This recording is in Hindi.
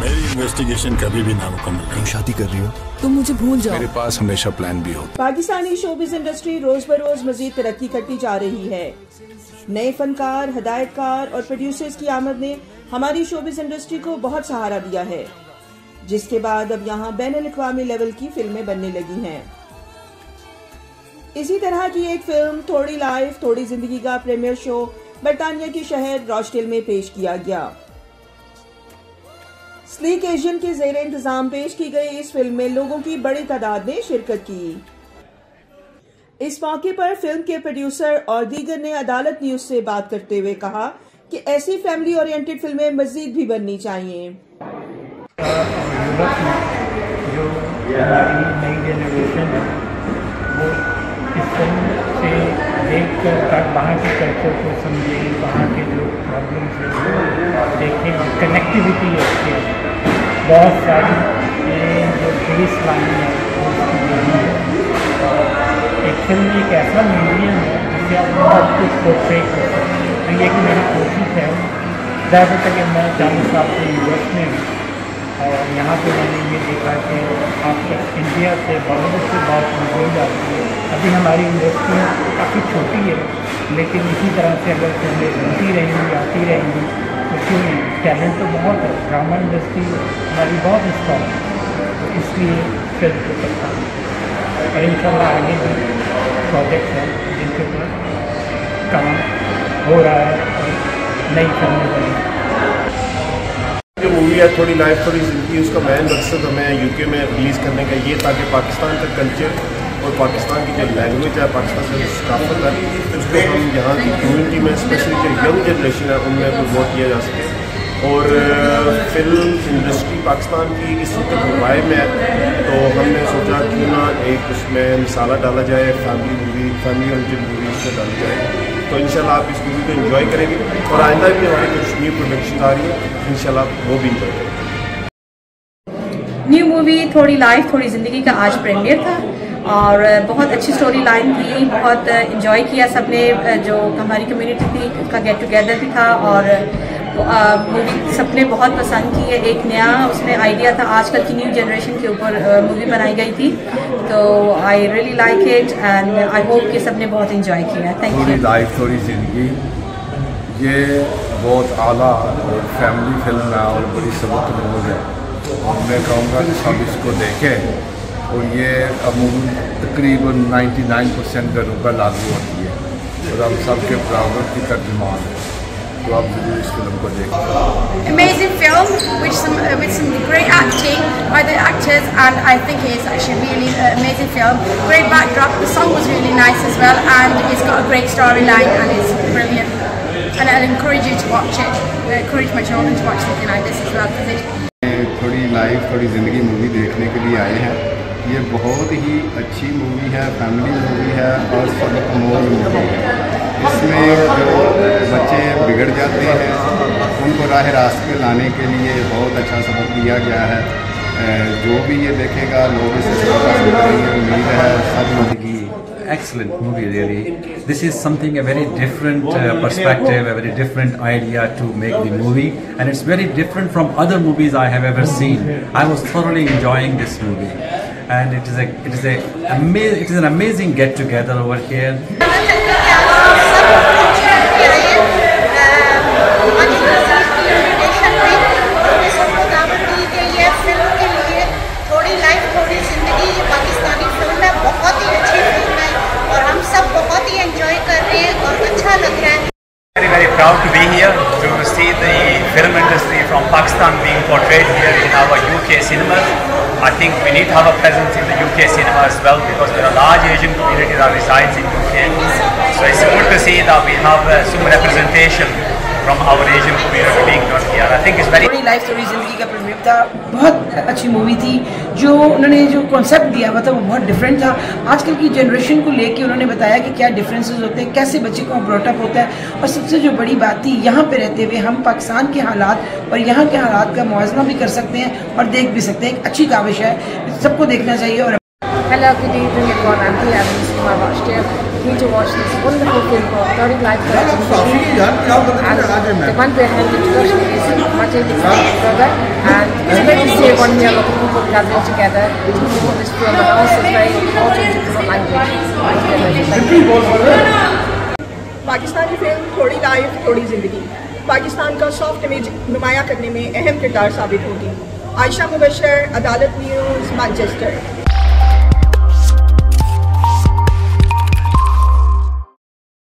मेरी इन्वेस्टिगेशन कभी भी नामुकम्मल नहीं। तुम शादी कर रही हो? तुम मुझे भूल जाओ। मेरे पास हमेशा प्लान भी हो। पाकिस्तानी शोबिज़ इंडस्ट्री रोज बरोज मजीद तरक्की करती जा रही है। नए फनकार, हदायतकार और प्रोड्यूसर्स की आमद ने हमारी शोबिज़ इंडस्ट्री को बहुत सहारा दिया है, जिसके बाद अब यहाँ बैनुल-अक़वामी लेवल की फिल्में बनने लगी हैं। इसी तरह की एक फिल्म थोड़ी लाइफ थोड़ी जिंदगी का प्रीमियर शो बरतानिया के शहर रोचडेल में पेश किया गया। स्लीक एशियन के ज़ेरे इंतजाम पेश की गई इस फिल्म में लोगों की बड़ी तादाद ने शिरकत की। इस मौके पर फिल्म के प्रोड्यूसर और दीगर ने अदालत न्यूज से बात करते हुए कहा कि ऐसी फैमिली ओरिएंटेड फिल्में मजीद भी बननी चाहिए। जो हमारी नई जनरेशन है वो इस फिल्म से देख कर वहाँ के कल्चर को समझे, वहाँ के जो प्रॉब्लम्स है वो देखें और कनेक्टिविटी है उसके बहुत सारी जो पुलिस लाइन है उसकी यही है। एक फिल्म एक ऐसा मीडियम है जिससे आप बहुत कुछ पोर्ट्रे कर सकते हैं। तो ये कि मेरी कोशिश है ज़्यादातर कि मैं 40 साल से यूएस में हूँ और यहाँ पे मैंने ये देखा कि आपके इंडिया से बॉलीवुड से बहुत मजबूत आती है। अभी हमारी इंडस्ट्री काफ़ी छोटी है, लेकिन इसी तरह से अगर फिल्में बनती रहेंगी आती रहेंगी तो क्यों नहीं, टैलेंट तो बहुत है। ड्रामा इंडस्ट्री हमारी बहुत स्ट्रॉन्ग है, तो इसलिए फिल्म को करता हूँ और इंशाल्लाह आगे भी प्रोजेक्ट हैं जिनके ऊपर काम हो रहा है और नई फिल्में बनी। जो मूवी है थोड़ी लाइफ थोड़ी ज़िंदगी, उसका मेन मकसद हमें यूके में रिलीज़ करने का ये ताकि पाकिस्तान का कल्चर और पाकिस्तान की जो लैंग्वेज है, पाकिस्तान का जो सकाफत है, उसको हम यहाँ की कम्यूनिटी में स्पेशली जो यंग जनरेशन है उनमें प्रमोट किया जा सके। और फिल्म इंडस्ट्री पाकिस्तान की इस वक्त मुंबई में है, तो हमने सोचा क्यों ना एक उसमें मिसाला डाला जाए, फैमिली ओरिएंटेड मूवी उसमें डाली जाए। तो इंशाल्लाह आप इस मूवी को एंजॉय करेंगे और आइंदा भी हमारी कुछ न्यू प्रोडक्शन आ रही है, इंशाल्लाह वो भी एंजॉय करेंगे। न्यू मूवी थोड़ी लाइफ थोड़ी ज़िंदगी का आज प्रीमियर था और बहुत अच्छी स्टोरी लाइन थी, बहुत एंजॉय किया सबने। जो हमारी कम्युनिटी थी उसका गेट टुगेदर भी था और मूवी सबने बहुत पसंद की है। एक नया उसमें आइडिया था, आजकल की न्यू जनरेशन के ऊपर मूवी बनाई गई थी, तो I really like it and I hope कि सबने बहुत एंजॉय किया। Thank you. थोड़ी लाइफ थोड़ी ज़िंदगी ये बहुत आला और फैमिली फिल्म है और बड़ी सबक मूवी है और मैं कहूँगा कि सब इसको देखें और ये अमूमन तकरीबन 99% घरों पर लागू होती है और हम सबके बराबर की तर्जुमान है, तो आप जरूर इस फिल्म को देखें। Amazing film with some great acting by the actors, and I think it's actually really amazing film. Great backdrop, the song was really nice as well, and it's got a great storyline and it's brilliant. And I'll encourage you to watch it. I encourage my children to watch something like this as well because थोड़ी लाइफ थोड़ी ज़िंदगी मूवी देखने के लिए आए हैं। ये बहुत ही अच्छी मूवी है, फैमिली मूवी है और सबक मोल मूवी है। इसमें जो बच्चे बिगड़ जाते हैं उनको राह रास्त पे लाने के लिए बहुत अच्छा सबक दिया गया है। जो भी ये देखेगा लोग इसे पसंद करेंगे, उम्मीद है सब लोग। Excellent movie, really. This is something, a very different perspective, a very different idea to make the movie, and it's very different from other movies I have ever seen. I was thoroughly enjoying this movie, and it is an amazing get together over here. Very proud to be here to see the film industry from Pakistan being portrayed here in our UK cinemas. I think we need to have a presence in the UK cinema as well because there are large Asian communities that resides in UK. So it's good to see that we have some representation from our Asian community being done here. I think it's very थोड़ी लाइफ थोड़ी ज़िंदगी का प्रीमियर था, बहुत अच्छी मूवी थी। जो उन्होंने जो कॉन्सेप्ट दिया हुआ था वो बहुत डिफरेंट था। आजकल की जनरेशन को लेके उन्होंने बताया कि क्या डिफरेंसेस होते हैं, कैसे बच्चे को ब्रॉटअप होता है, और सबसे जो बड़ी बात थी यहाँ पे रहते हुए हम पाकिस्तान के हालात और यहाँ के हालात का मुआवजा भी कर सकते हैं और देख भी सकते हैं। एक अच्छी काविश है, सबको देखना चाहिए। और Hello, good evening everyone. I'm Tia from my watchdale. Need to watch this wonderful film called 30 Life Collection. And the one behind the production is Majid, his brother, and it's great to see one year of people gathering together to support this film, and also it's very important to different language. Pakistani film थोड़ी लाइफ थोड़ी जिंदगी पाकिस्तान का सॉफ्ट इमेज नुमाया करने में अहम किरदार साबित होगी। आयशा मुबशर, अदालत न्यूज़, मैनचेस्टर।